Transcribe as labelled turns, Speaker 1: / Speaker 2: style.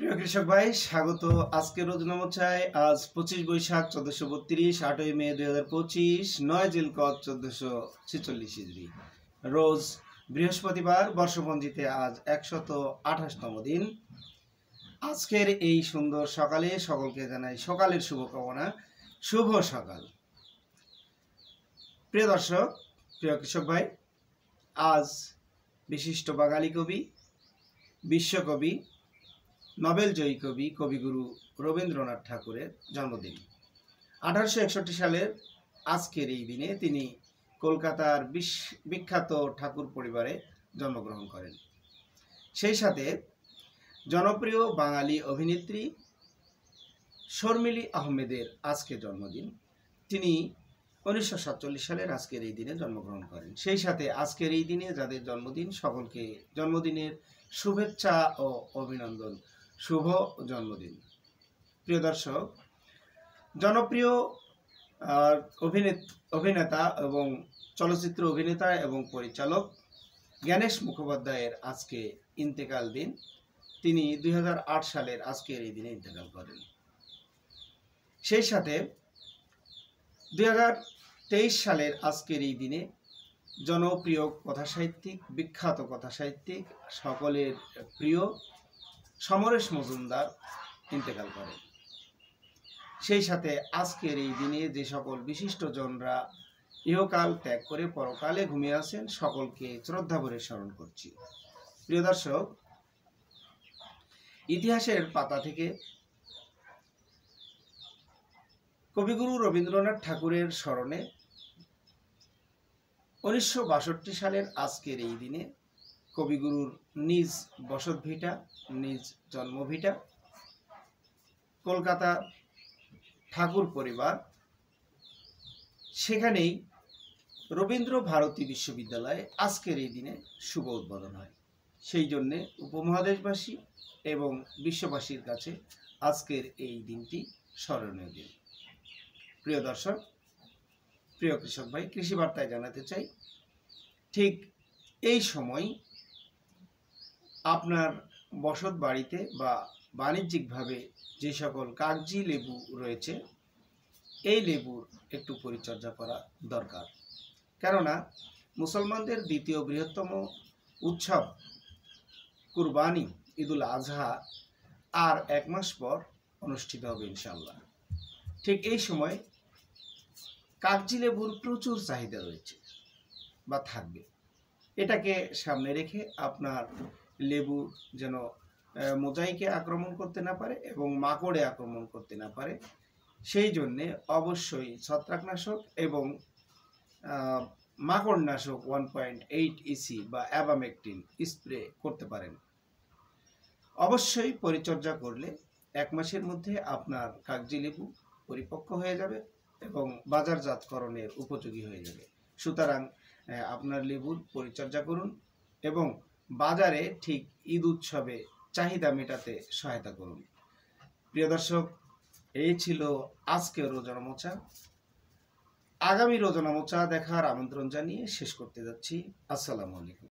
Speaker 1: প্রিয় কৃষক ভাই, স্বাগত আজকের রোজনামোচায়। আজ 25 বৈশাখ 1432, 8ই মে 2025, 9 জিলকদ 1446 হিজরি, রোজ বৃহস্পতিবার। বর্ষপঞ্জিতে আজ 128তম দিন। আজকের এই সুন্দর সকালে সকলকে জানাই সকালের শুভকামনা। শুভ সকাল। প্রিয় দর্শক, প্রিয় কৃষক ভাই, আজ বিশিষ্ট বাঙালি কবি, বিশ্বকবি, নোবেল জয়ী কবি কবিগুরু রবীন্দ্রনাথ ঠাকুরের জন্মদিন। 1861 সালের আজকের এই দিনে তিনি কলকাতার বিখ্যাত ঠাকুর পরিবারে জন্মগ্রহণ করেন। সেই সাথে জনপ্রিয় বাঙালি অভিনেত্রী শর্মিলী আহমেদের আজকে জন্মদিন। তিনি 1947 সালের আজকের এই দিনে জন্মগ্রহণ করেন। সেই সাথে আজকের এই দিনে যাদের জন্মদিন, সকলকে জন্মদিনের শুভেচ্ছা ও অভিনন্দন। শুভ জন্মদিন। প্রিয় দর্শক, জনপ্রিয় অভিনেতা এবং চলচ্চিত্র অভিনেতা এবং পরিচালক জ্ঞানেশ মুখোপাধ্যায়ের আজকে ইন্তেকাল দিন। তিনি 2008 সালের আজকের এই দিনে ইন্তেকাল করেন। সেই সাথে 2023 সালের আজকের এই দিনে জনপ্রিয় কথাসাহিত্যিক, বিখ্যাত কথাসাহিত্যিক, সকলের প্রিয় সমরেশ মজুমদার ইন্তেকাল করেন। সেই সাথে আজকের এই দিনে যে সকল বিশিষ্টজনরা ইহকাল ত্যাগ করে পরকালে ঘুমিয়ে আছেন, সকলকে শ্রদ্ধা ভরে স্মরণ করছি। প্রিয় দর্শক, ইতিহাসের পাতা থেকে কবিগুরু রবীন্দ্রনাথ ঠাকুরের স্মরণে 1962 সালের আজকের এই দিনে কবিগুরুর নিজ বসতভিটা, নিজ জন্মভিটা কলকাতা ঠাকুর পরিবার, সেখানেই রবীন্দ্র ভারতী বিশ্ববিদ্যালয়ে আজকের এই দিনে শুভ উদ্বোধন হয়। সেই জন্যে উপমহাদেশবাসী এবং বিশ্ববাসীর কাছে আজকের এই দিনটি স্মরণীয় দিন। প্রিয় দর্শক, প্রিয় কৃষক ভাই, কৃষি বার্তায় জানাতে চাই, ঠিক এই সময় আপনার বসত বাড়িতে বা বাণিজ্যিকভাবে যে সকল কাগজি লেবু রয়েছে, এই লেবুর একটু পরিচর্যা করা দরকার। কেননা মুসলমানদের দ্বিতীয় বৃহত্তম উৎসব কুরবানি ঈদুল আজহা আর 1 মাস পর অনুষ্ঠিত হবে ইনশাআল্লাহ। ঠিক এই সময় কাগজি লেবুর প্রচুর চাহিদা রয়েছে বা থাকবে। এটাকে সামনে রেখে আপনার লেবু যেন মোজাইকে আক্রমণ করতে না পারে এবং মাকড়ে আক্রমণ করতে না পারে, সেই জন্যে অবশ্যই ছত্রাকনাশক এবং মাকড়নাশক 1.8 EC বা অ্যাবামেকটিন স্প্রে করতে পারেন। অবশ্যই পরিচর্যা করলে 1 মাসের মধ্যে আপনার কাগজি লেবু পরিপক্ক হয়ে যাবে এবং বাজারজাতকরণের উপযোগী হয়ে যাবে। সুতরাং আপনার লেবুর পরিচর্যা করুন এবং বাজারে ঠিক ঈদ উৎসবে চাহিদা মেটাতে সহায়তা করুন। প্রিয় দর্শক, এই ছিল আজকের রোজানা মোচা। আগামী রোজানা মোচা দেখার আমন্ত্রণ জানিয়ে শেষ করতে যাচ্ছি। আসসালামু আলাইকুম।